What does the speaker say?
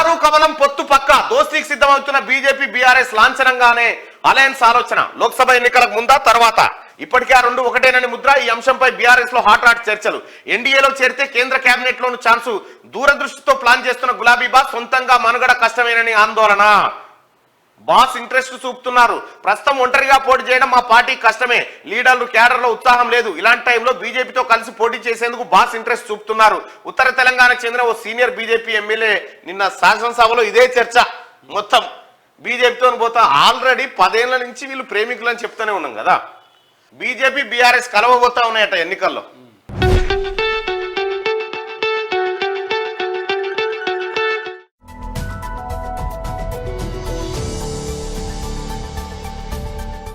Car కమలం పొత్తు పక్క దోస్తీకి సిద్ధమవుతున్న బీజేపీ బీఆర్ఎస్ లాంఛనంగానే అలయన్స్ ఆలోచన లోక్సభ ఎన్నికలకు ముందా తర్వాత ఇప్పటికే ఆ రెండు ఒకటేనని ముద్ర. ఈ అంశంపై బీఆర్ఎస్ లో హాట్ చర్చలు. ఎన్డీఏలో చేరితే కేంద్ర కేబినెట్ లోను ఛాన్సు. దూరదృష్టితో ప్లాన్ చేస్తున్న గులాబీ బాస్ సొంతంగా మనుగడ కష్టమేనని ఆందోళన. బాస్ ఇంట్రెస్ట్ చూపుతున్నారు. ప్రస్తుతం ఒంటరిగా పోటీ చేయడం మా పార్టీ కష్టమే, లీడర్లు క్యాడర్లో ఉత్సాహం లేదు. ఇలాంటి టైంలో బీజేపీతో కలిసి పోటీ చేసేందుకు బాస్ ఇంట్రెస్ట్ చూపుతున్నారు. ఉత్తర తెలంగాణకు చెందిన ఓ సీనియర్ బీజేపీ ఎమ్మెల్యే నిన్న శాసనసభలో ఇదే చర్చ. మొత్తం బీజేపీతో పోతా ఆల్రెడీ 10 ఏళ్ల నుంచి వీళ్ళు ప్రేమికులని చెప్తూనే ఉన్నాం కదా. బీజేపీ బీఆర్ఎస్ కలవబోతా ఉన్నాయట ఎన్నికల్లో.